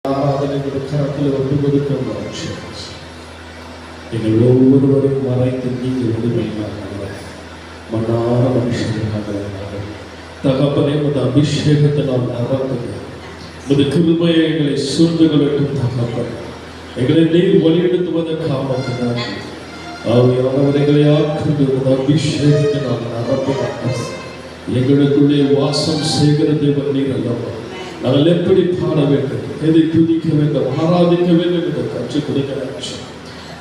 ஆராதனைகளுடைய கரத்தில் ஒன்று கொடுக்க எங்கள் ஒவ்வொருவரும் மறைத்து நீங்கள் வலிமையாக மன்னார மனுஷனாக தகப்பனே உமது அபிஷேகத்தினால் நிரப்புங்க. உமது கிருபையை எங்களை சூழ்ந்து கொள்ளட்டும் தகப்பன். எங்களை நீர் வழிநடத்துவதற்காக ஆவியானவர்களை ஆக்குண்டு உமது அபிஷேகத்தினால் நிரப்புங்க. எங்களுக்குள்ளே வாசம் செய்கிற தேவன் நீர் அல்லவா. நாங்கள் எப்படி பாட வேண்டும், எதை துதிக்க வேண்டும், ஆராதிக்க வேண்டும் என்று கற்றுக் கொடுக்க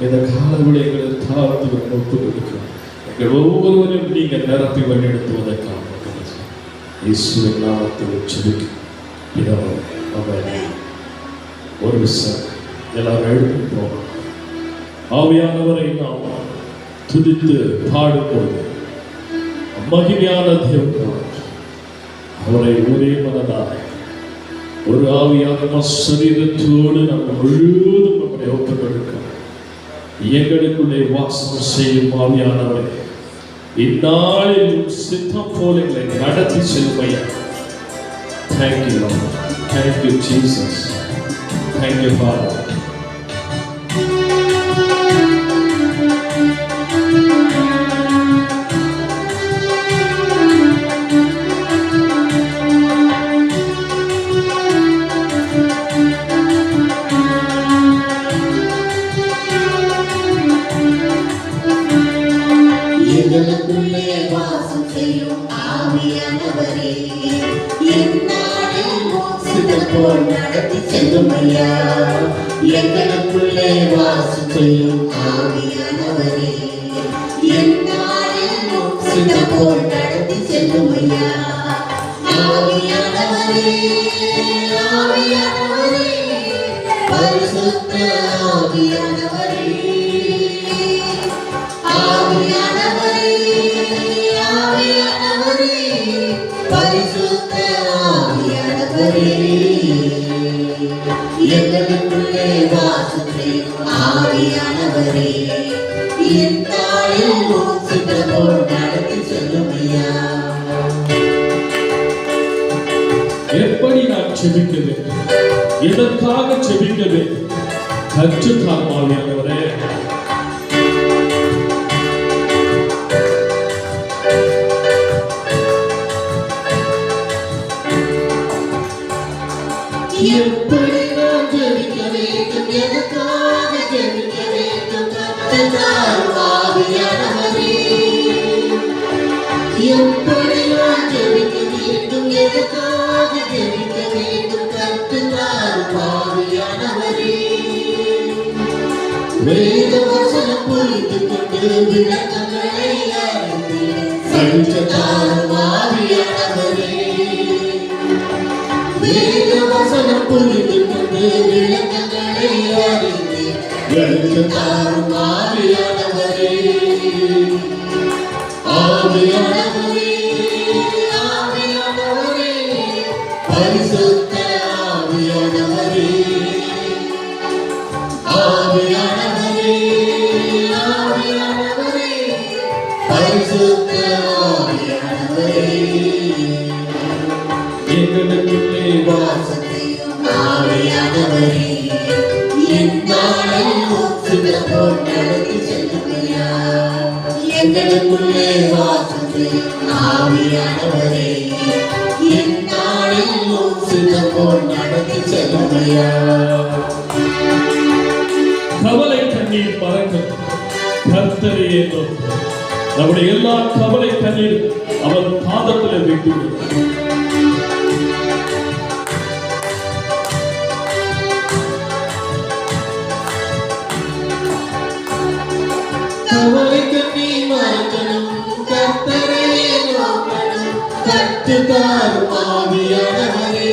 இந்த காலங்களை எங்களை தாழ்த்து ஒப்புக் கொடுக்கிறோம். எங்கள் ஒவ்வொருவரையும் நீங்கள் நிரப்பி வழிநடத்துவதற்காக இயேசுவின் நாமத்தில் செபிக்கிறோம். ஒரு விஷயம் எல்லாரும் எடுத்து போவோம். ஆவியானவரை நாம் துதித்து பாடும்போது மகிமையான தேவன் அவரை ஒரே மனதாக ஒரு ஆவியான சரீரத்தோடு நாம் முழுவதும் நம்மை ஒப்புக் கொடுக்கிறோம். எங்களுக்குள்ளே வாசம் செய்யும் ஆவியானவரை இந்நாளில் சித்தம் போல எங்களை நடத்தி செல்வையா. Thank you Lord, thank you Jesus, thank you Father. எங்களுக்குள்ளே வாசம் செய்யும் ஆவியானவரே, இந்நாளில் சித்தம் போல் நடத்தி செல்லும் ஐயா. எங்களுக்குள்ளே வாசம் செய்யும் ஆவியானவரே, இந்நாளில் சித்தம் போல் நடத்தி செல்லும் ஐயா. ஆவியானவரே, ஆவியானவரே, பரிசுத்த ஆவியானவரே, ஆவியானவரே, ஆவியானவரே, பரிசுத்த ஆவியானவரே, எங்களுக்குள்ளே வாசம் செய்யும் ஆவியானவரே, இந்நாளில் சித்தம் போல் நடத்தி செல்லும் ஐயா. எப்படி நான் செபிக்க வேண்டும், எதற்காக செபிக்க வேண்டும் கற்றுத்தார் ஆவியானவரே. எப்படி நான் ஜெபிக்க வேண்டும், எதற்காக ஜெபிக்க வேண்டும் கற்றுத்தார் ஆவியானவரே. எப்படி நான் ஜெபிக்க வேண்டும், எதற்காக ஜெபிக்க வேண்டும் கற்றுத்தார் ஆவியானவரே. வேத வசனம் புரிந்து கொண்டு விளக்கங்களை அறிந்து கற்றுத்தார் ஆவியானவரே. வேத வசனம் புரிந்து கொண்டு விளக்கங்களை அறிந்து கற்றுத்தார் ஆவியானவரே. ஆவியானவரே, ஆவியானவரே, பரிசுத்த ஆவியானவரே, ஆவியானவரே, ஆவியானவரே, பரிசுத்த ஆவியானவரே, எங்களுக்குள்ளே வாசம் செய்யும் ஆவியானவரே, இந்நாளில் சித்தம் போல் நடத்தி செல்லும் ஐயா. எங்களுக்குள்ளே வாசம் செய்யும் ஆவியானவரே, இந்நாளில் சித்தம் போல் நடத்தி செல்லும் ஐயா. கவலை கண்ணீர் பறக்கும் கர்த்தரே என்னும் நம்முடைய எல்லா கவலை கண்ணீர் அவர் பாதத்தில் விட்டு கவலை கண்ணீர் மறக்கணும், கர்த்தரே நோக்கணும், கற்றுத்தார் ஆவியானவரே.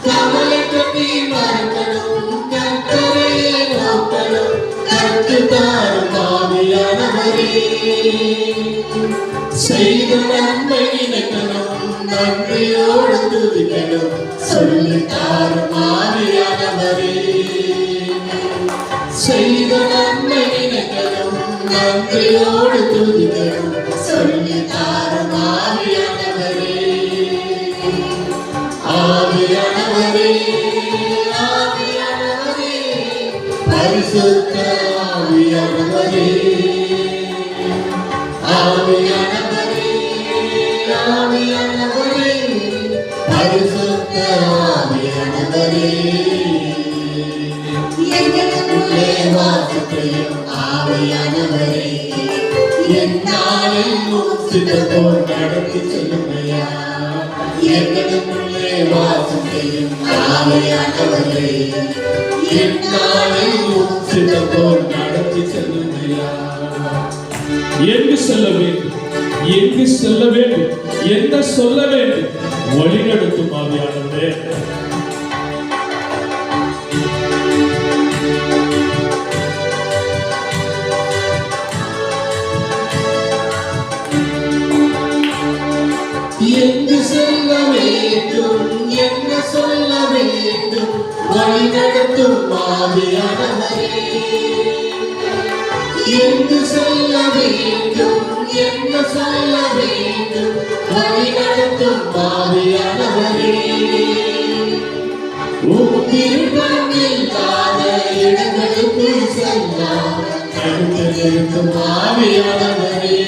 கவலை கண்ணீர் மறக்கணும், கர்த்தரே நோக்கணும், கற்றுத்தார் ஆவியானவரே. செய்த நன்மை நினைக்கணும், நன்றியோடு துதிக்கணும், சொல்லித்தார் ஆவியானவரே. செய்த நன்மை நினைக்கணும், நன்றியோடு துதிக்கணும், சொல்லித்தார் ஆவியானவரே. ஆவியானவரே, ஆவியானவரே, ஆவியானவரே, பரிசுத்த ஆவியானவரே, ஆவியானவரே, ஆவியானவரே, பரிசுத்த ஆவியானவரே, எங்களுக்குள்ளே வாசத்தையும் ஆவியானவரே, என்னாலும் சித்தப்போல் நடத்தி செல்லுமையா, எங்களுக்குள்ளே வாசம் செய்யும் ஆவியானவரே, என்னாலும் சித்தப்போல் நடத்தி செல்லுமையா. எங்கு செல்ல வேண்டும், எங்கு செல்ல வேண்டும், என்ன சொல்ல வேண்டும், வழிநடத்தும் ஆவியானவரே. எங்கு செல்ல வேண்டும், என்ன சொல்ல வேண்டும், வழிநடத்தும் ஆவியானவரே, எங்கு செல்ல வேண்டும், என்ன சொல்ல வேண்டும், வழிநடத்தும் ஆவியானவரே, விருப்பம் இல்லாத இடங்களுக்கு செல்லாம் நிறுத்தும் ஆவியானவரே,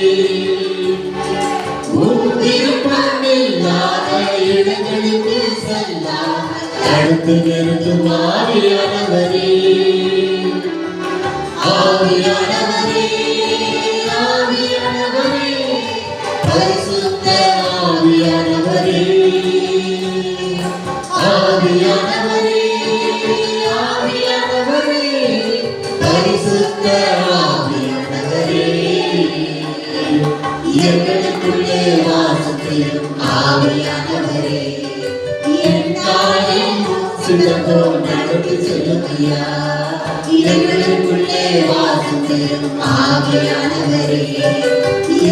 விருப்பம் இல்லாத இடங்களுக்கு செல்லாம் தடுத்து நிறுத்தும் ஆவியானவரே, ஆவியானவரே, ஆவியானவரே, பரிசுத்த ஆவியானவரே, ஆவியானவரே, ஆவியானவரே, பரிசுத்த ஆவியானவரே, எங்களுக்குள்ளே வாசம் செய்யும் ஆவியானவரே, என்னாலும் சித்தப்போல் நடத்தி செல்லுமையா, எங்களுக்குள்ளே வாசம் செய்யும் ஆவியானவரே,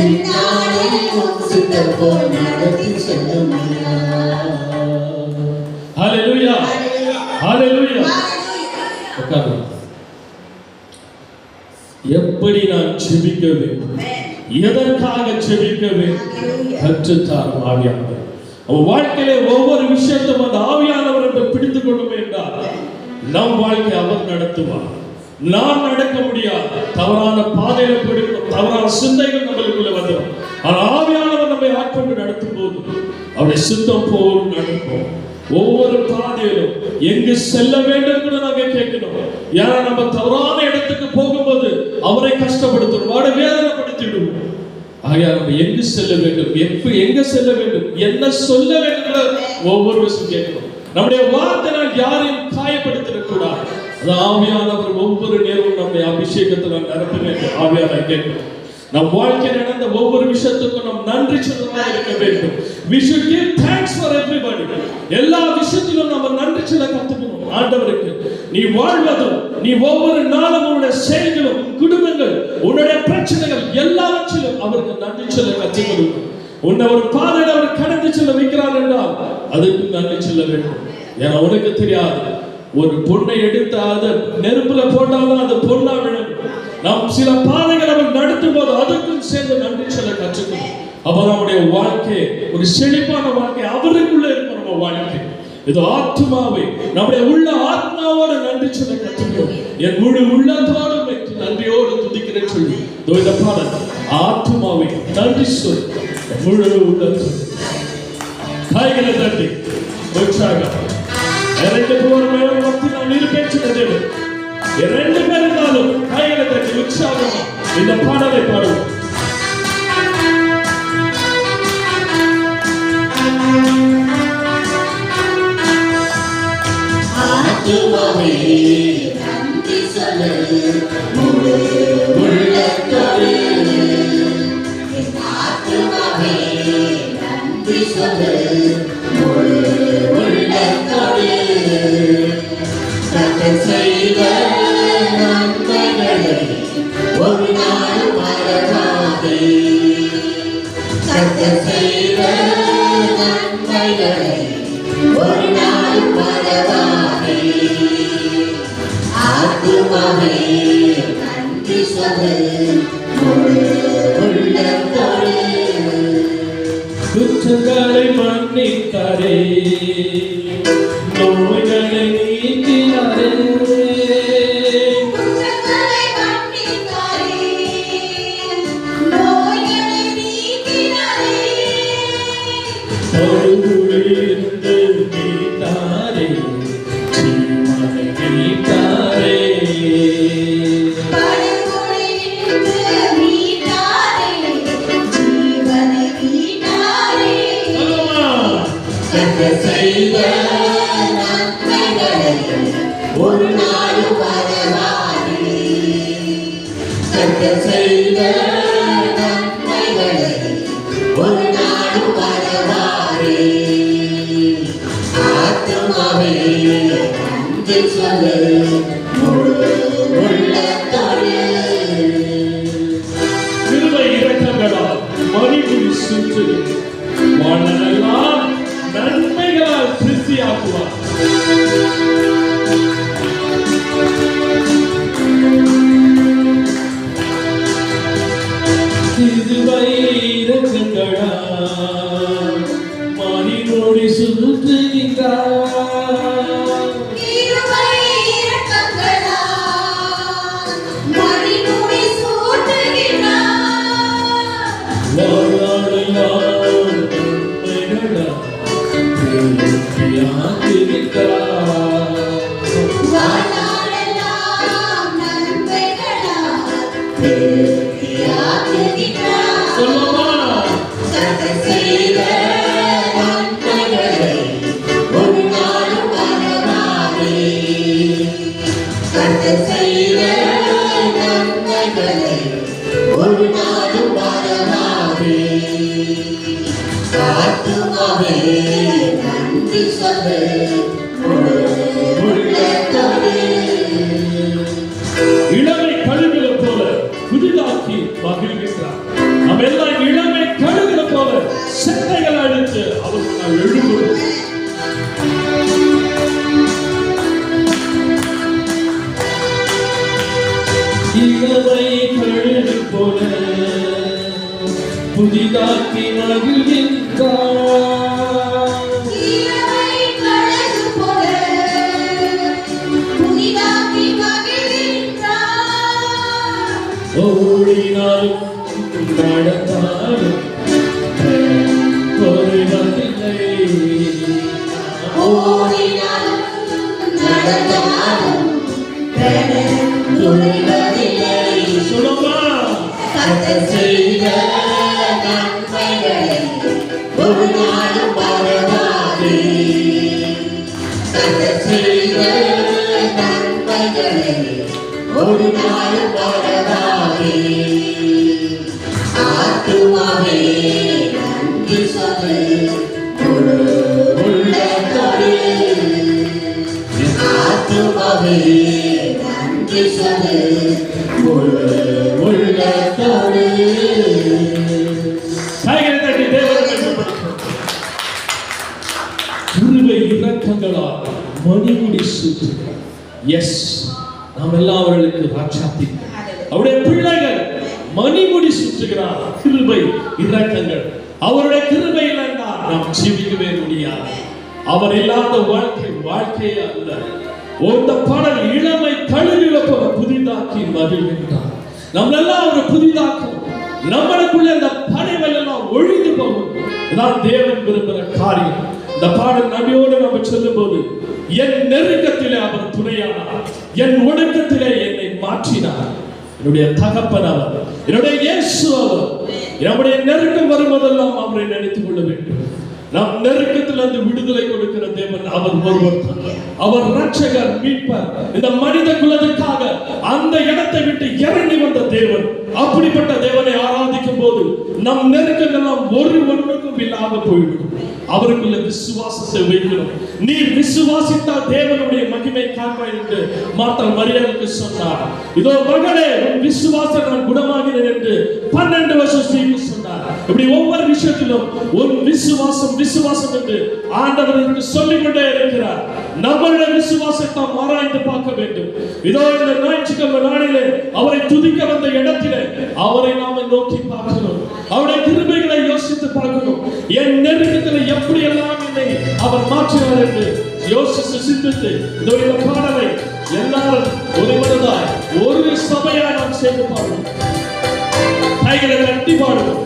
என்னாலும் சித்தப்போல் நடத்தி செல்லுமையா. ஹல்லேலூயா, ஹல்லேலூயா. உட்காருங்க. எப்படி நான் ஜெபிக்க வேண்டும், எதற்காக ஜெபிக்க வேண்டும், கற்றுத்தார் ஆவியானவர். அவன் வாழ்க்கையிலே ஒவ்வொரு விஷயத்தையும் அந்த ஆவியானவர் என்று பிடித்துக் கொள்ளும் என்றால் நம் வாழ்க்கை அவர் நடத்துவார். நாம் நடக்க முடியாது, தவறான பாதையில போயிடும், தவறான சிந்தைகள் நம்மளுக்குள்ள வந்துடும். ஆனால் ஆவியானவர் நம்மை ஆட்கொண்டு நடத்தும் போது அவருடைய சித்தம் போல் நடக்கும். ஒவ்வொரு பாதையிலும் எங்கு செல்ல வேண்டும் கூட நாங்க கேட்கணும். ஏன்னா நம்ம தவறான இடத்துக்கு போகும்போது அவரை கஷ்டப்படுத்தும், அவரை வேதனைப்படுத்திடுவோம். ஆகையா நம்ம எங்கு செல்ல வேண்டும், எங்க செல்ல வேண்டும், என்ன சொல்ல வேண்டும் ஒவ்வொரு விஷயம் கேட்கணும். நம்முடைய வார்த்தையால் யாரையும் காயப்படுத்திடக் கூடாது. அது ஆவியானவர் ஒவ்வொரு நேரமும் நம்முடைய அபிஷேகத்தில் நிரப்ப வேண்டும். ஆவியானவர் கேட்கணும். நம் வாழ்க்கையில் நடந்த ஒவ்வொரு விஷயத்துக்கும் நாம் நன்றி சொல்றதாக இருக்க வேண்டும். We should give thanks for everybody. எல்லா விஷயத்திலும் நம்ம நன்றி சொல்ல கத்துக்கணும். ஆண்டவருக்கு நீ வாழ்வதும், நீ ஒவ்வொரு நாளும் உன்னுடைய செயல்களும், குடும்பங்கள், உன்னுடைய பிரச்சனைகள் எல்லாவற்றிலும் அவருக்கு நன்றி சொல்ல கற்றுக்கணும். உன்னை ஒரு பாதையில் அவர் கடந்து செல்ல வைக்கிறார் என்றால் அதுக்கு நன்றி சொல்ல வேண்டும். ஏன்னா உனக்கு தெரியாது, ஒரு பொண்ணை எடுத்து அதை நெருப்புல போட்டாலும் அது பொண்ணா விழும். நாம் சில பாதைகள் அவர் நடத்தும் போது அதுக்கும் சேர்ந்து நன்றி சொல்ல கற்றுக்கணும். அப்ப நம்முடைய வாழ்க்கை ஒரு செழிப்பான வாழ்க்கை அவருக்குள்ள இருக்கும். நம்ம வாழ்க்கை இது ஆத்மாவை நம்முடைய உள்ள ஆத்மாவோட நன்றி சொல்ல கற்றுக்கணும். என் முழு உள்ளத்தோடு நன்றியோடு துதிக்கிறேன் சொல்லி இந்த பாடல் ஆத்மாவை நன்றி சொல் முழு உள்ளத்தோடு கைகளை தட்டி உற்சாகம். இரண்டு பேர் மேலும் பக்தி நாம் நிரூபிச்சது. இரண்டு பேர் இருந்தாலும் கைகளை தட்டி உற்சாகமா இந்த பாடலை பாடுவோம். ஆத்துமாவே நன்றி சொல்லு முழு உள்ளத்தோடு, ஆத்துமாவே நன்றி சொல்லு முழு உள்ளத்தோடு, கர்த்தர் செய்த நன்மைகளை ஒரு நாள் மறவாதே, கர்த்தர் செய்த நன்மைகளை ஒரு நாள் மறவாதே, ஆத்துமாவே நன்றி சொல்லு முழு உள்ளத்தோடு. குற்றங்களை மன்னித்து மன்னித்தாரே, நோய்களை நீக்கினாரே. குற்றங்களை மன்னித்தாரே, நோய்களை நீக்கினாரே. படுகுழியிலிருந்து மீட்டாரே, ஜீவனை மீட்டாரே. படுகொலையிலிருந்து மீட்டாரே, ஜீவனை மீட்டாரே. கர்த்தர் செய்த நன்மைகளை ஒரு நாளும் மறவாதே. கர்த்தர் செய்த நன்மைகளை ஒரு நாளும் மறவாதே. ஆத்துமாவே நன்றி சொல்லு, முழு உள்ளத்தோடு. கிருபை இரக்கங்களால் மணிமுடி சுற்று வாழ்நாளெல்லாம் நன்மைகளால் திருப்தியாக்குவார். கிருபை இரக்கங்களால் மணிமுடி சுற்றுகின்றார். கிருபை இரக்கங்களால் மணிமுடி சூட்டுகின்றார். வாழ்நாளெல்லாம் நன்மைகளால் திருப்தியாக்குகின்றார். வாழ்நாளெல்லாம் நன்மைகளால் திருப்தியாக்குகின்றார். சொல்லுமா, கர்த்தர் செய்த நன்மைகளை ஒரு நாளும் மறவாதே. கர்த்தர் செய்த நன்மைகளை ஒரு நாளும் மறவாதே. ஆத்துமாவே நன்றி சொல்லு, முழு உள்ளத்தோடு. இளமை கழுகுகளை போல புதிதாக்கி மகிழ்கின்றார். நாம் எல்லாம் இளமை கழுகுகளை போல செட்டைகள் அழித்து அவருக்கு எழுதுகிறோம். இளமை கழுகு போல புதிதாக்கி மகிழ்கின்றார். இளமை கழுகு போல புதிதாக்கி மகிழ்கின்றார். ஓடினாலும் நடந்தாலும் குறைவதில்லை. ஓடினாலும் நடந்தாலும் கடன் குறைவதில்லை. சொல்லுமா, கர்த்தர் செய்த நன்மைகளை ஒரு நாளும் மறவாதே. கர்த்தர் செய்த நன்மைகளை ஒரு நாளும் மறவாதே. ஆத்துமாவே நன்றி சொல்லு, முழு உள்ளத்தோடு. ஆத்துமாவே நன்றி சொல்லு, முழு உள்ளத்தோடு. கைகளை தட்டி தேவனை மகிமைப்படுத்துவோம். கிருபை இரக்கங்களால் மணிமுடி சூட்டுகிறார். எஸ், நாம் எல்லாம் அவர்களுக்கு ராஜாத்தி, அவருடைய பிள்ளைகள். மணிமுடி சுற்றுகிறார். கிருபை இரக்கங்கள், அவருடைய கிருபை இல்லைன்னா நாம் ஜீவிக்கவே முடியாது. அவர் இல்லாத வாழ்க்கையே அல்ல. இந்த பாடல் இளமை கழுகுகளை போல புதிதாக்கி மகிழ்கின்றார். நம்மளெல்லாம் அவர் புதிதாக்கும். நம்மளுக்குள்ள இந்த படைகள் எல்லாம் ஒழிந்து போகும். இதான் தேவன் விரும்புகிற காரியம். இந்த பாடல் நபியோடு நம்ம சொல்லும் போது, என் நெருக்கத்திலே அவர் துணையானார், என் ஒடுக்கத்திலே என்னை மாற்றினார். என்னுடைய தகப்பன் அவர், என்னுடைய இயேசு அவர். நம்முடைய நெருக்கம் வரும்போதெல்லாம் அவரை நினைத்துக் கொள்ள வேண்டும். நம் நெருக்கத்திலிருந்து விடுதலை கொடுக்கிற தேவன் அவர் ஒருவர். அவர் ரட்சகர், மீட்பர். இந்த மனித குலத்துக்காக அந்த இடத்தை விட்டு இறங்கி வந்த தேவன். அப்படிப்பட்ட தேவனை ஆராதிக்கும் போது நம் நெருக்கங்கள் ஒருவருக்கும் இல்லாத போய்விடும். அவருக்குள்ள விசுவாசத்தை வைக்கிறோம். நீ விசுவாசித்தால் தேவனுடைய மகிமை காண்பாய் என்று மார்த்தாள் மரியாளுக்கு சொன்னார். இதோ மகளே, உன் விசுவாசம் நான் குணமாகிறேன் என்று 12 வருஷம் ஸ்ரீக்கு சொன்னார். இப்படி ஒவ்வொரு விஷயத்திலும் உன் விசுவாசம் விசுவாசம் என்று ஆண்டவர் என்று சொல்லிக்கொண்டே இருக்கிறார். நம்மளுடைய விசுவாசத்தை ஆராய்ந்து பார்க்க வேண்டும். இதோ இந்த ஞாயிற்றுக்கிழமை நாளிலே அவரை துதிக்க வந்த இடத்திலே அவரை நாம நோக்கி பார்க்கணும். அவருடைய கிருபைகளை யோசித்து பார்க்கணும். என் நெருக்கத்தில் எப்படி எல்லாம் என்னை அவர் மாற்றினார் என்று யோசித்து சிந்தித்து இந்த பாடலை எல்லாரும் ஒரு மனதாய் ஒரு சபையாய் நாம் சேர்ந்து பாடுவோம். கைகளை தட்டி பாடுவோம்.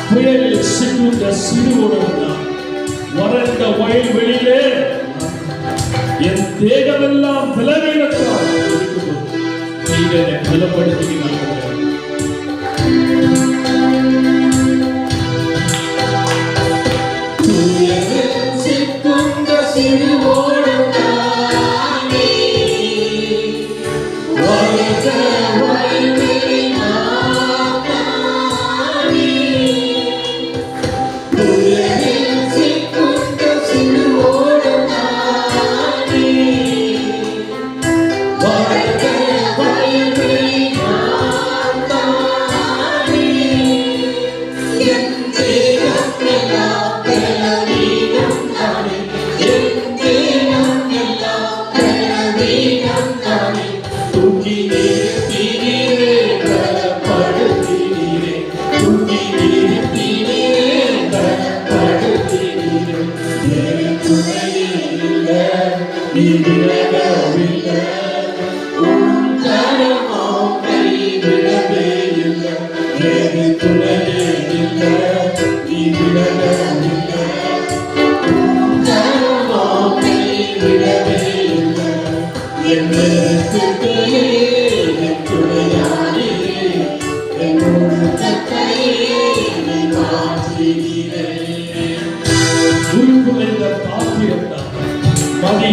புயலில் சிக்குண்ட சிறுவனான் வறண்ட வயல்வெளியிலே என் தேகமெல்லாம் பலவீனத்தால் நீங்க பலப்படுத்துகிறீர்கள்.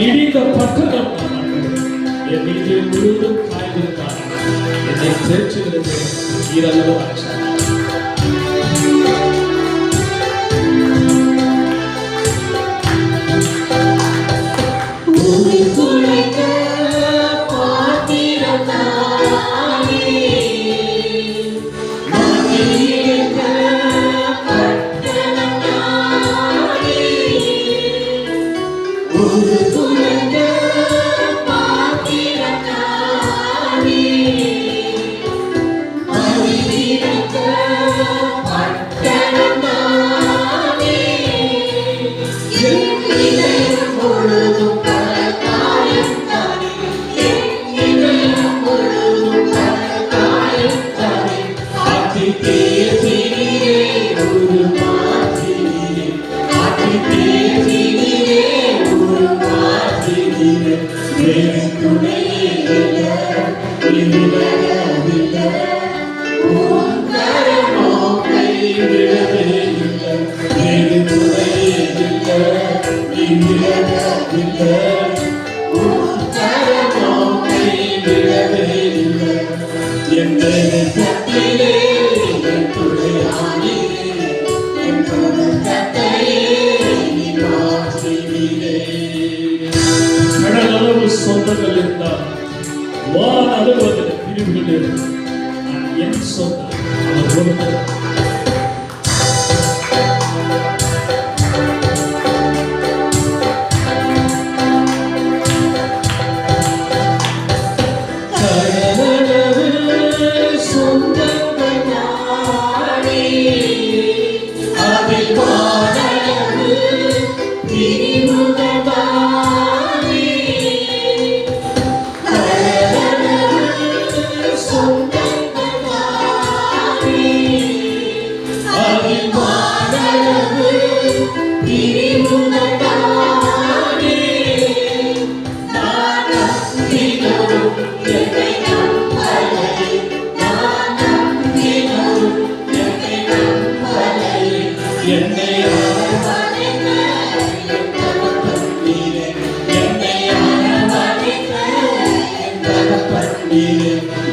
இடிந்த பட்டணம் என் வீட்டை முழுவதும் காய்ந்திருக்கார். என்னை தேற்றுகிறது இரவு சொந்தங்கள் இருந்தால் வான் அலுவலக பிரிவுகளில் என் சொந்தம்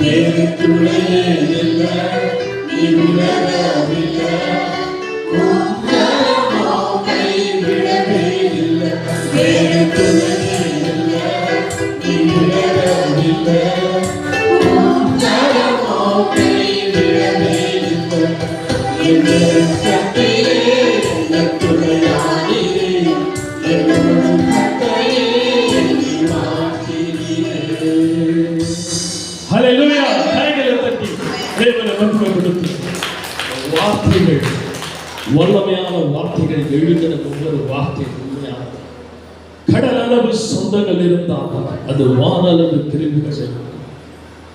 வேறு துணையே இல்லை, நீ விலகவில்லை. உன் கரமோ கைவிடவே இல்லை. வேறு துணையே இல்லை, நீ விலகவில்லை. உன் கரமோ கைவிடவே இல்லை. என் சக்தியே என் துணையானீரே, என்னும் கர்த்தரே என்னை மாற்றினீரே. ஹல்லேலூயா. கைகளை தட்டி தேவனை மகிமைப்படுத்து. வார்த்தைகள், வல்லமையான வார்த்தைகள் எழுதின ஒவ்வொரு வார்த்தை உண்மையான கடல் அளவு சொந்தங்கள் இருந்தால் அது வானளவு திரும்பி செல்லும்.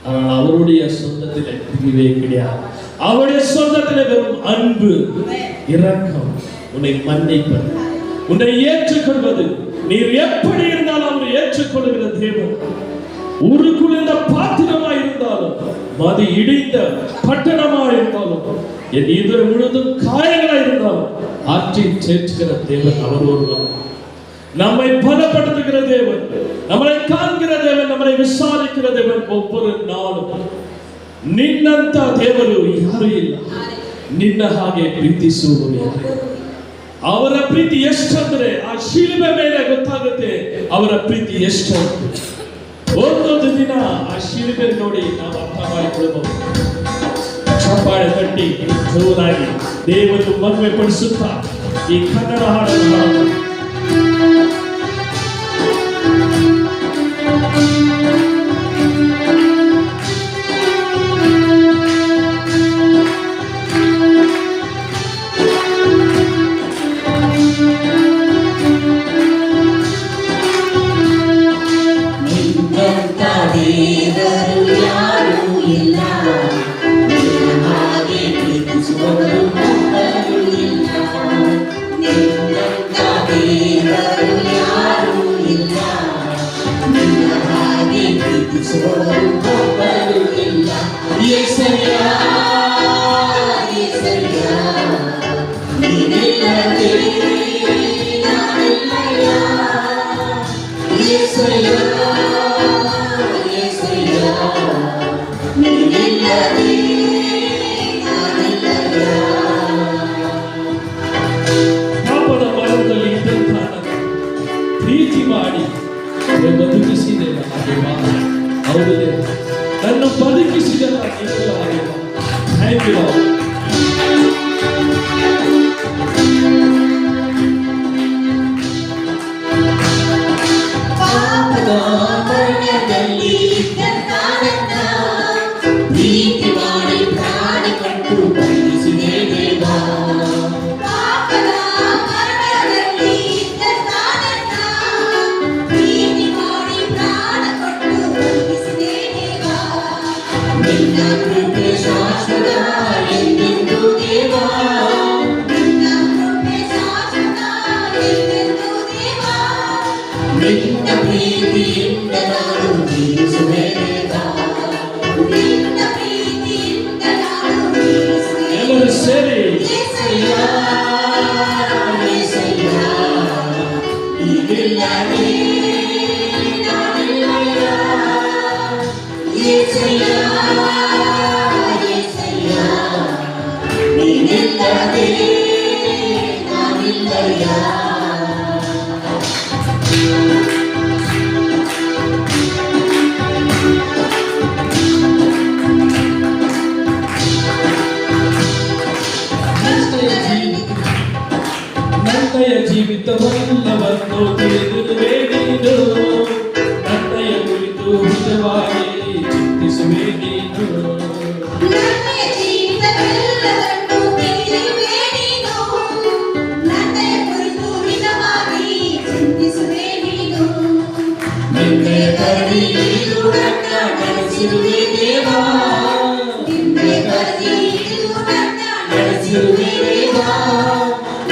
ஆனால் அவருடைய சொந்தத்திலே பிரிவே கிடையாது. அவருடைய சொந்தத்திலே வெறும் அன்பு, இரக்கம், உன்னை மன்னிப்பது, உன்னை ஏற்றுக்கொள்வது. நீர் எப்படி இருந்தாலும் அவரை ஏற்றுக்கொள்கிற தேவன். ஒரு குளிர்ந்த பாத்திரமாய் இருந்தாலும், மது இடிந்த பட்டணமாய் இருந்தாலும், என் இதழ் முழுதும் காயங்களாய் இருந்தாலும் ஆற்றி சேர்க்கிற தேவன் அவர் ஒருவர். நம்மை பலப்படுத்துகிற தேவன், நம்மளை காண்கிற தேவன், நம்மளை ವಿಚಾರಿಸಿದ ದೇವರ ಒಬ್ಬರು ನಾನು ನಿನ್ನಂತ ದೇವರು ಯಾರು ಇಲ್ಲ. ನಿನ್ನ ಹಾಗೆ ಪ್ರೀತಿಸುವವರು ಯಾರು? ಅವರ ಪ್ರೀತಿ ಎಷ್ಟಂದ್ರೆ ಆ ಶಿಲುಬೆ ಮೇಲೆ ಗೊತ್ತಾಗುತ್ತೆ ಅವರ ಪ್ರೀತಿ ಎಷ್ಟು. ಒಂದೊಂದು ದಿನ ಆ ಶಿಲುಬೆ ನೋಡಿ ನಾವು ಅರ್ಥ ಮಾಡಿಕೊಳ್ಳಬಹುದು. ಚಪ್ಪಾಳೆ ತಟ್ಟಿ ಜೋರಾಗಿ ದೇವರು ಮದುವೆ ಪಡಿಸುತ್ತಾ ಈ ಕನ್ನಡ ಹಾಡನ್ನು ಹಾಡುತ್ತಾರೆ. ಪ್ರೀತಿ ಮಾಡಿ ಬದುಕಿಸಿದೆಲ್ಲ ಹಾಗೆ ಹೌದೇ ನನ್ನ ಬದುಕಿಸಿದೆಲ್ಲ ಹಾಗೆ. Thank you. ಪ್ರೀತಿ ಮಾಡಿ ಪ್ರಾಣ ಕಟ್ಟು ಬಯಸಿದೆ ದೇವಾ. ನಿನ್ನ ಕೃಪೆ ಶಾಶ್ವತ ಎಂದೆಂದೂ ದೇವಾ. ನಿನ್ನ ಕೃಪೆ ಶಾಶ್ವತ ಎಂದೆಂದೂ ದೇವಾ. ನಿನ್ನ ಪ್ರೀತಿಯಿಂದ ನಾನು ಜೀವಿಸುವೆ ದೇವಾ. ನಿನ್ನ ಪ್ರೀತಿಯಿಂದ ನಾನು ಜೀವಿಸುವೆ. ಎಲ್ಲರೂ ಸೇರಿ ಯೇಸಯ್ಯ ಯೇಸಯ್ಯ ನೀನಿಲ್ಲದೆ ನಾನಿಲ್ಲಯ್ಯ. ಯೇಸಯ್ಯ ಯೇಸಯ್ಯ ನೀನಿಲ್ಲದೆ ನಾನಿಲ್ಲಯ್ಯ. ನನ್ನಯ ಜೀವಿತವಲ್ಲವನ್ನು ತಿಳಿದಿರುವೆ ನೀನು. ನನ್ನಯ ಕುರಿತು ಹಿತವಾಗಿ ಚಿಂತಿಸುವೆ ನೀನು. ನನ್ನಯ ಜೀವಿತವೆಲ್ಲವನ್ನು ತಿಳಿದಿರುವೆ ನೀನು. ನನ್ನಯ ಕುರಿತು ಹಿತವಾಗಿ ಚಿಂತಿಸುವೆ ನೀನು. ನಿನ್ನೆ ಕರೆದಿದ್ದು ನನ್ನ ನಡೆಸಿರುವೆ ದೇವಾ. ನಿನ್ನೆ ಕರೆದಿದ್ದು ನನ್ನ ನಡೆಸಿರುವೆ ದೇವಾ.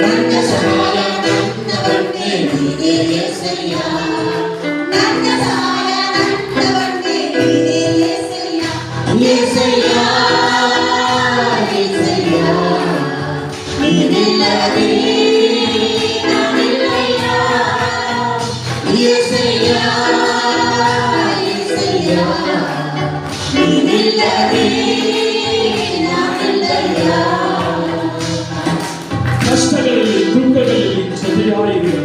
ನನ್ನ ಸಹಾಯ ನನ್ನ ಬಂಡೆ ನೀನೇ ಯೇಸಯ್ಯ. ನನ್ನ ಸಹಾಯ ನನ್ನ ಬಂಡೆ ನೀನೇ ಯೇಸಯ್ಯ. ಯೇಸಯ್ಯ ಯೇಸಯ್ಯ ನೀನಿಲ್ಲದೆ ನಾನಿಲ್ಲಯ್ಯ. ಯೇಸಯ್ಯ ಯೇಸಯ್ಯ இல்லவே நான் இல்லையா. ಕಷ್ಟಗಳಲ್ಲಿ ದುಃಖಗಳಲ್ಲಿ ಜೊತೆಯಾಗಿರುವ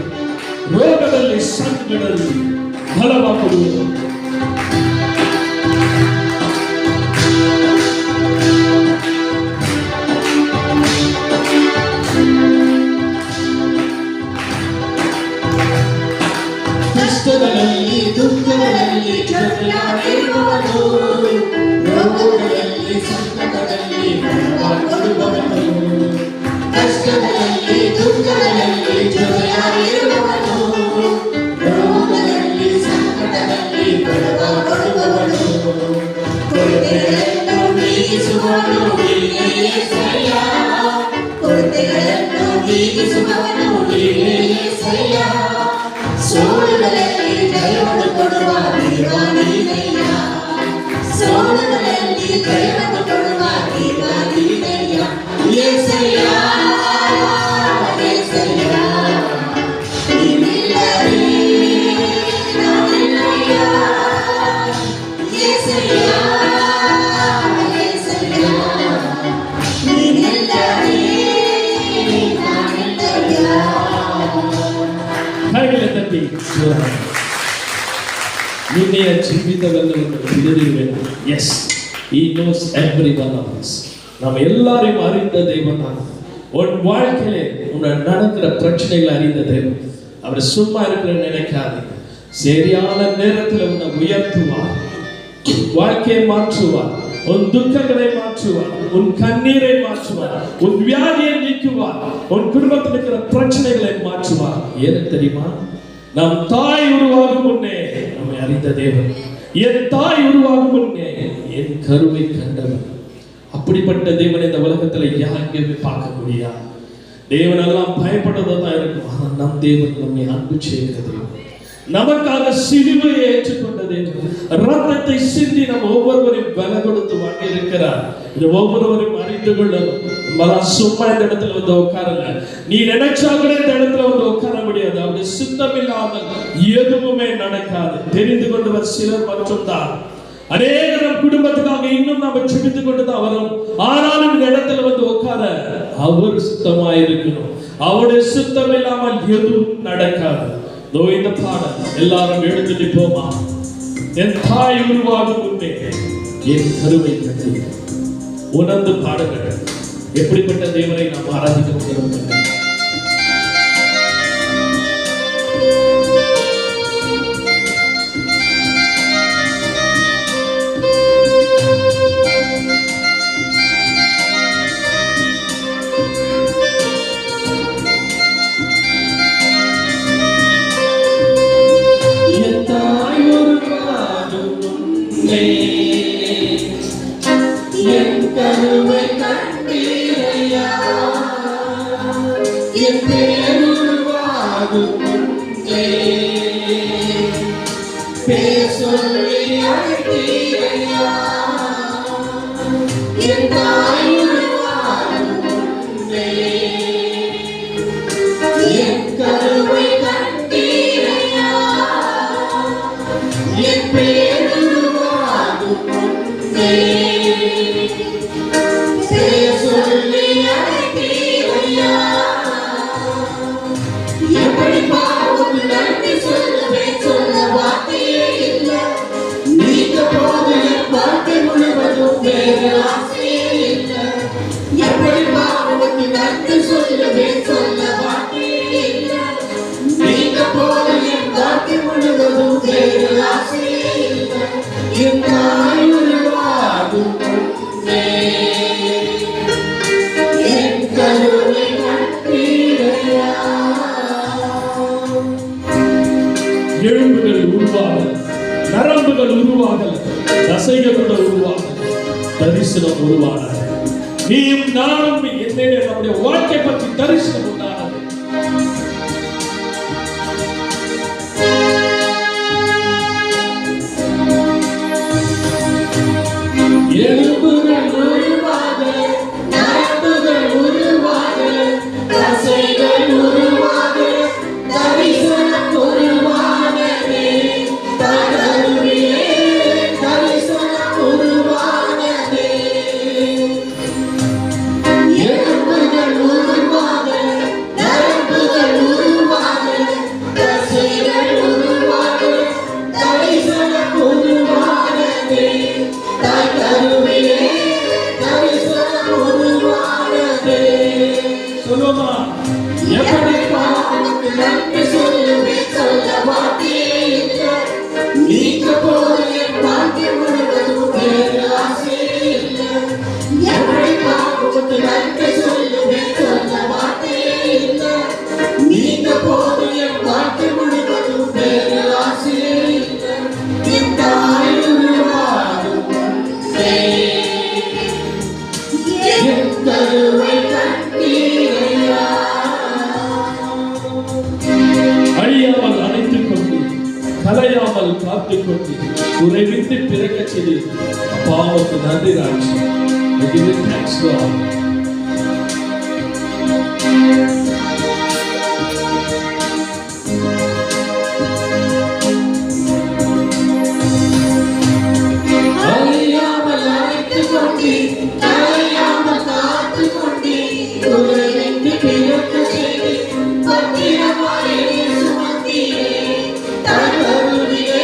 ರೋಗದಲ್ಲಿ ಸಂಕಟದಲ್ಲಿ ಬಲವಾಗುವುದು ಕಷ್ಟಗಳಲ್ಲಿ ದುಃಖಗಳಲ್ಲಿ ಜೊತೆಯಾಗಿರುವವನು, ರೋಗಗಳಲ್ಲಿ ಸಂಕಟದಲ್ಲಿ ಬಲವಾಗುವವನು. ಕಷ್ಟಗಳಲ್ಲಿ ದುಃಖಗಳಲ್ಲಿ ಜೊತೆಯಾಗಿರುವವನು, ರೋಗದಲ್ಲಿ ಸಂಕಟದಲ್ಲಿ ಬಲವಾಗುವವನು. ಕೊರತೆಗಳನ್ನು ನೀಗಿಸುವವನು ನೀನೇ యేసయ్య, ಕೊರತೆಗಳನ್ನು ನೀಗಿಸುವವನು ನೀನೇ యేಸయ్ಯ. ಸೋಲುಗಳಲ್ಲಿ ಜಯವನ್ನು ಕೊಡುವ ದೇವ ನೀನಯ್ಯ, ಸೋಲುಗಳಲ್ಲಿ ಜಯವನ್ನು ಕೊಡುವ ದೇವ ನೀನಯ್ಯ. యేసయ్ಯ యేಸయ్ಯ ನೀನಿಲ್ಲದೆ ನಾನಿಲ್ಲಯ್ಯ. యేసయ్ಯ యేಸయ్ಯ ನೀನಿಲ್ಲದೆ ನಾನಿಲ್ಲಯ್ಯ. ಕೈಗಳ ತಟ್ಟಿ ನಿನ್ನೆಯ ಜೀವಿತವೆಲ್ಲವನ್ನು ತಿಳಿದಿರುವೆನು. Yes, he knows every one of us. நாம் எல்லாரையும் அறிந்த தேவன் தான். உன் வாழ்க்கையிலே உன்னை நடக்கிற பிரச்சனைகளை அறிந்த தேவன். அவர் சும்மா இருக்கிற நினைக்காது. சரியான நேரத்தில் உன்னை உயர்த்துவார், வாழ்க்கையை மாற்றுவார், உன் துக்கங்களை மாற்றுவார், உன் கண்ணீரை மாற்றுவார், உன் வியாதியை நீக்குவார், உன் குடும்பத்தில் இருக்கிற பிரச்சனைகளை மாற்றுவார். ஏன்னு தெரியுமா? நம் தாய் உருவாகும் முன்னே நம்மை அறிந்த தேவன். என் தாய் உருவாகும் முன்னே என் கருவை கண்டவன். அப்படிப்பட்ட தேவன் இந்த உலகத்துல யாருமே பார்க்க முடியாது. தேவன் எல்லாம் பயப்படுறதா இருக்கும். ஆனா நம் தேவன் நம்மை அன்பு செய்கிற தேவன், நமக்காக சிலுவையை ஏற்றுக்கொண்ட தேவன், ரத்தத்தை சிந்தி நம்ம ஒவ்வொருவரையும் பல கொடுத்து வாங்கி இருக்கிறார். இது ஒவ்வொருவரையும் அறிந்து கொள்ளணும். சும்மா இந்த இடத்துல வந்து உட்காரல. நீ நினைச்சா கூட இந்த இடத்துல வந்து உட்கார முடியாது. அவருடைய சித்தம் இல்லாமல் எதுவுமே நடக்காது. தெரிந்து கொண்டவர் சிலர் மட்டும்தான். அநேக நம் குடும்பத்துக்காக இன்னும் நாம ஜெபித்துக் கொண்டுதான் வரும். ஆனாலும் இந்த இடத்துல வந்து உட்கார அவர் சுத்தமாயிருக்கணும். அவருடைய சுத்தம் இல்லாமல் எதுவும் நடக்காது. இந்த பாடல் எல்லாரும் எழுந்து நிற்போமா? என் தாய் உருவாகும் முன்னே என் கருவை கட்டி உணர்ந்து பாடுங்கள். எப்படிப்பட்ட தேவனை நாம் ஆராதிக்க முடியும்? என் கருவை கண்டீரையா, என் பேருருவாகும் முன்னே பேர் சொல்லி அழைத்தீரையா. என் தாய் உருவாகும் முன்னே என் கருவை கண்டீரையா, என் பேருருவாகும் முன்னே சொல்லி அழைத்தீரையா. எப்படி பாவம் நன்றி சொல்லுவேன், சொல்ல வார்த்தையே இல்லை. நீங்க போது என் வாழ்க்கை முழுவதும் வேறு ஆசையே இல்லை. எப்படி பாவம் நன்றி சொல்லுவேன், சொல்ல வார்த்தையே இல்லை. நீங்க போது என் வாழ்க்கை முழுவதும் வேறு ஆசையே இல்லை. என் தாய் உருவாகும் முன்னே என் கருவை கண்டீரையா. எலும்புகள் உருவாகல, நரம்புகள் உருவாகல, தசைகளோட உருவாகல, தரிசனம் உருவாகல. நீயும் நானும் என்னே நம்முடைய வாழ்க்கை பற்றி தரிசனம் உண்டானது. எலும்புகள் உருவாக, நரம்புகள் உருவாக, தசைகள் உருவாக, தரிசனம் உருவாகவே. தகருவிலே தரிசனம் உருவாக, சொல்லுமா? எப்படி பாவத்துக்கு நன்றி சொல்லுவேன், சொல்ல வார்த்தையே இல்லை. நீங்க போது என் வாழ்க்கை முழுவதும் வேறு ஆசையே இல்லை. எப்படி பாவத்துக்கு நன்றி சொல்லுவேன், சொல்ல வார்த்தையே இல்லை. நீங்க போது என் வாழ்க்கை முழுவதும் வேறு ஆசையே இல்லை. என் தாய் உருவாகும் முன்பே என் கருவை கண்டீரையா. அழியாமல் அணைத்துக் கொண்டு, கலையாமல் காத்துக் கொண்டு, குறைவித்து பிறக்கச் செய்து பாவத்து நன்றி ராட்சி. Give it thanks God. அழியாமல் அணைத்துக் கொண்டு, கலையாமல் காத்துக் கொண்டு, குறைவின்றி பிறக்கச் செய்து பத்திரமாய் என்னை சுமந்தீரே. தாய் கருவிலே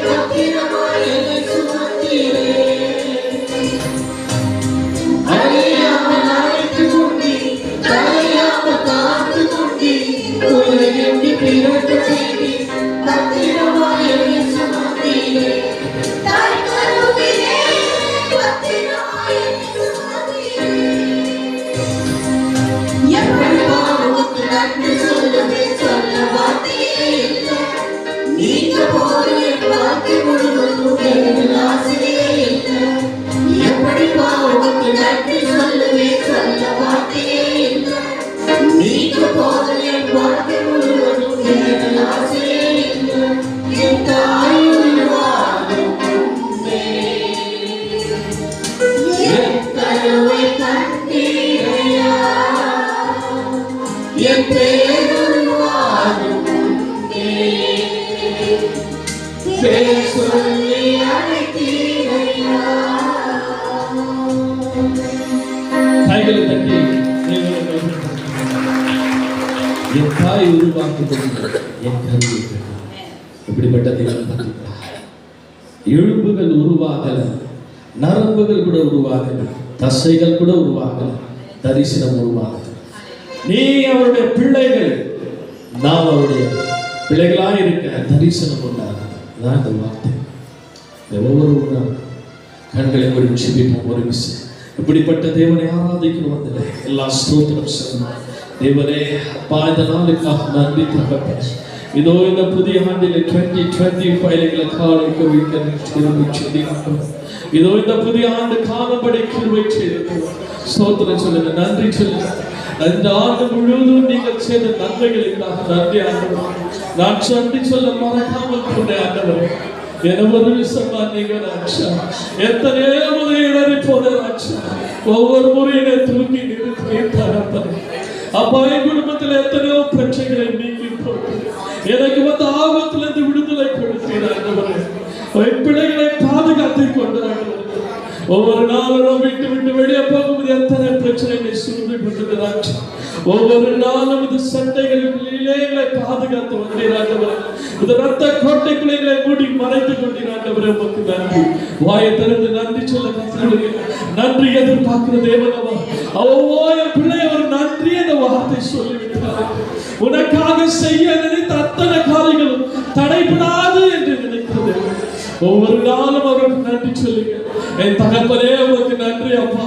பத்திரமாய் என்னை சுமந்தீரே. அழியாமல் அணைத்துக் கொண்டு, கலையாமல் காத்துக் கொண்டு, குறைவின்றி பிறக்கச் செய்து பத்திரமாய் என்னை சுமந்தீரே. தாய் கருவிலே பத்திரமாய் என்னை சுமந்தீரே. எப்படி பாவத்துக்கு நன்றி சொல்லுவேன், சொல்ல வார்த்தையே இல்லை. நீங்க போது என் வாழ்க்கை முழுவதும் வேறு ஆசையே இல்லை. எப்படி பாவத்துக்கு நன்றி சொல்லுவேன், சொல்ல வார்த்தையே இல்லை. நீங்க போது என் வாழ்க்கை முழுவதும் வேறு ஆசையே இல்லை. என் தாய் உருவாகும் முன்பே என் கருவை கண்டீரையா. என் பேர் உருவாகும் முன்பே பேர் சொல்லி அழைத்தீரையா. கைகளை தட்டி தேவனை என் தாய் உருவாக்கி என் கருவி. இப்படிப்பட்ட தேவன் பார்த்தீங்களா? எலும்புகள் உருவாகல, நரம்புகள் கூட உருவாகல, தசைகள் கூட உருவாகல, தரிசனம் உருவாகல. நீ அவருடைய பிள்ளைகள், நாம் அவருடைய பிள்ளைகளாக இருக்க தரிசனம் உண்டாகும். அதான் இந்த வார்த்தை. ஒவ்வொரு கண்களை ஒரு ஜெபிப்போம் ஒரு விஷயம். இப்படிப்பட்ட தேவனை ஆராதிக்கணும். வந்தது எல்லா ஸ்தோத்திரம் சொல்லணும். தேவனே அப்பா, இந்த நாளுக்காக நன்றி தகப்பனே. இதோ இந்த புதிய ஆண்டில் 2025 எங்களை காலைக்கு வைக்க கிருபை செய்தீர்கள். இதோ இந்த புதிய ஆண்டு காணும்படி கிருபை செய்தீர்கள். ஸ்தோத்திரம் சொல்லுங்க, நன்றி சொல்லுங்க. இந்த ஆண்டு முழுவதும் நீங்கள் செய்த நன்மைகளுக்காக நன்றி ஆண்டவரே. நான் நன்றி சொல்ல மறக்காமல் கொண்டே ஆண்டவரே. ஒரு விஷயமா நீங்க ராட்சா எத்தனையோ முதலீடு போன ராட்சா ஒவ்வொரு முறையும் தூக்கி நிறுத்தி அப்பா, என் குடும்பத்தில் எத்தனையோ பிரச்சனைகளை நீக்கி போட்டு எனக்கு வந்து ஆபத்திலிருந்து விடுதலை கொடுத்தீர்கள். என் பிள்ளைகளை பாதுகாத்து கொண்டார்கள். ஒவ்வொரு நாளும் விட்டு விட்டு வெளியே போகும்போது எத்தனை பிரச்சனைகளை சூழ்ந்து கொண்டிருக்கிறார்கள். ஒவ்வொரு நாளும் இது சண்டைகளிலே எங்களை பாதுகாத்து வந்தீர்கள். இந்த ரத்த கோட்டைகளை மூடி மறைத்துக் கொண்டிருக்கிறார்கள். உமக்கு நன்றி. வாயை திறந்து நன்றி சொல்ல கற்றுக் நன்றி எதிர்பார்க்கிற தேவனவா என் பிள்ளை ஒரு நன்றி என்ற வார்த்தை சொல்லிவிட்டார். உனக்காக செய்ய நினைத்த அத்தனை காரியங்களும் தடைபடாது என்று நினைக்கிறது. ஒவ்வொரு நாளும் அவருக்கு நன்றி சொல்லுங்க. என் தகப்பனே உனக்கு நன்றி அப்பா.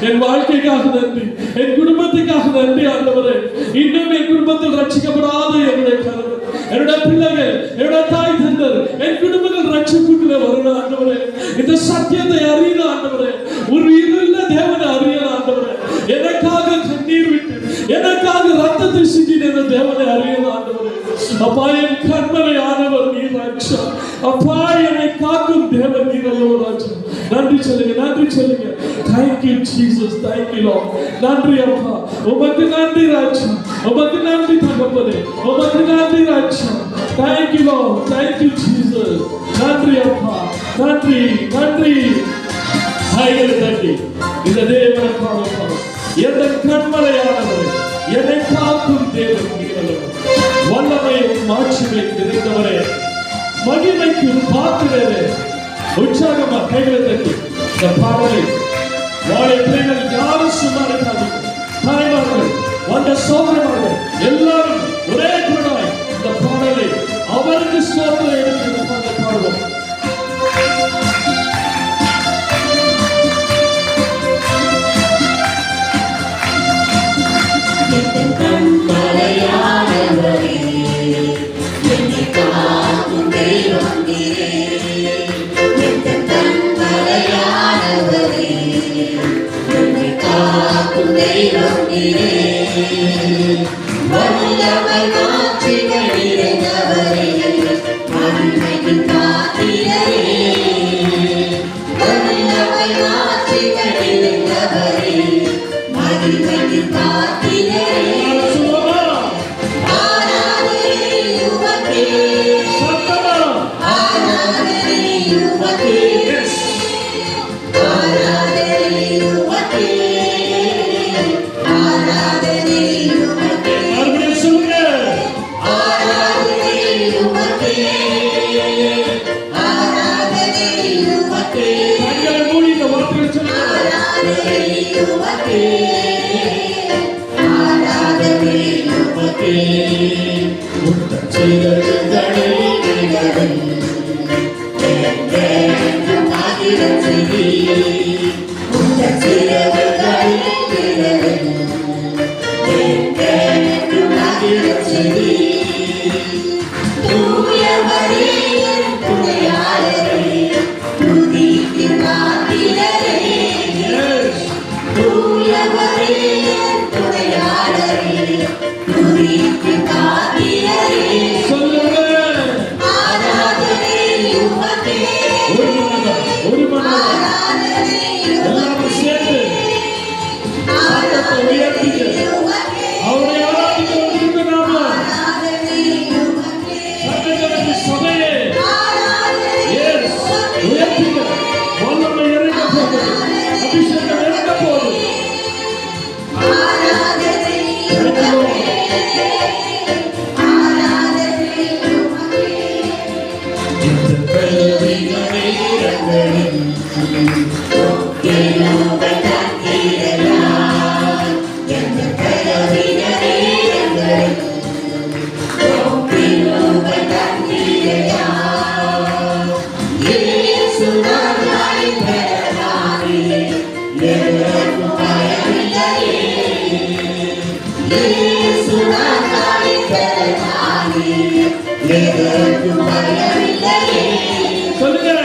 என் வாழ்க்கைக்காக நன்றி, என் குடும்பத்துக்காக நன்றி ஆண்டவரே. இன்னும் என் குடும்பத்தில் ரட்சிக்கப்படாத என்னுடைய கருத்து, என்னுடைய பிள்ளைகள், என்னுடைய தாய் தந்தர், என் குடும்பங்கள் ரட்சிப்புக்குள்ள வரணும் ஆண்டவரே. இந்த சத்தியத்தை அறியணும் ஆண்டவரே. ஒரு இருந்த தேவனை அறியணும் ஆண்டவரே. எனக்காக கண்ணீர் விட்டு எனக்காக ரத்தத்தை சிந்தின தேவனை அறியணும் ஆண்டவரே. அப்பா, என் கண்மலை ஆனவர் நீர் ராஜா. அப்பா, என்னை காக்கும் தேவன் நீர் அல்லவோ ராஜா. நன்றி சொல்லுங்க, நன்றி சொல்லுங்க. Thank you Jesus, thank you Lord. நன்றி அப்பா, உமக்கு நன்றி ராஜா, உமக்கு நன்றி தகப்பனே, உமக்கு நன்றி ராஜா. Thank you Lord, thank you Jesus. நன்றி அப்பா, நன்றி நன்றி. கைகளை தட்டி இந்த தேவனை பாடுவோம். எந்த கண்மலையானவரே, என்னை காக்கும் தேவன் நீர் அல்லவோ. வல்லமையும் மாட்சிமையும் நிறைந்தவரே, மகிமைக்கு பாத்திரரே. உற்சாகமா கைகளை தட்டி இந்த பாடலை வாழை பிள்ளைகள் யாரும் சும்மா இருக்காது. தாய்மார்கள் வந்த சோதரமார்கள் எல்லாரும் ஒரே குரலாய் இந்த பாடலை அவருக்கு ஸ்தோத்திரம் எடுத்து பாடுவோம். கண்மலையானவரே, என்னை காக்கும் தெய்வம் நீரே. என் கண்மலையானவரே, என்னை காக்கும் தெய்வம் நீரே. வல்லவர் மாட்சிமை நிறைந்தவரே, மகிமையின் பாத்திரரே. வல்லவர் மாட்சிமை நிறைந்தவரே, மகிமையின் பாத்திரரே. சொல்லுங்க.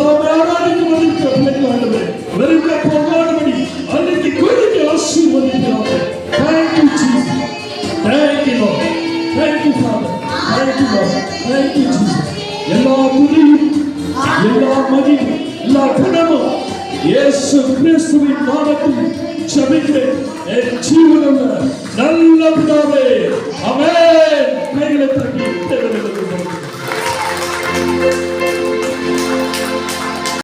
கத்தாவை ஆராதிக்க வந்திருக்கிற பிள்ளைகள் ஆண்டவரே வெறுக்க போகாதபடி அன்னைக்கு குறித்து ஆசீர்வதிக்கிறாங்க. Thank you Jesus. Thank you Lord. Thank you Father. Thank you Lord. Thank you Jesus. எல்லா துதியும் எல்லா மகிமையும் எல்லா கனமும் இயேசு கிறிஸ்துவின் நாமத்தில் ஜெபிக்கிறேன். என் ஜீவனுள்ள நல்ல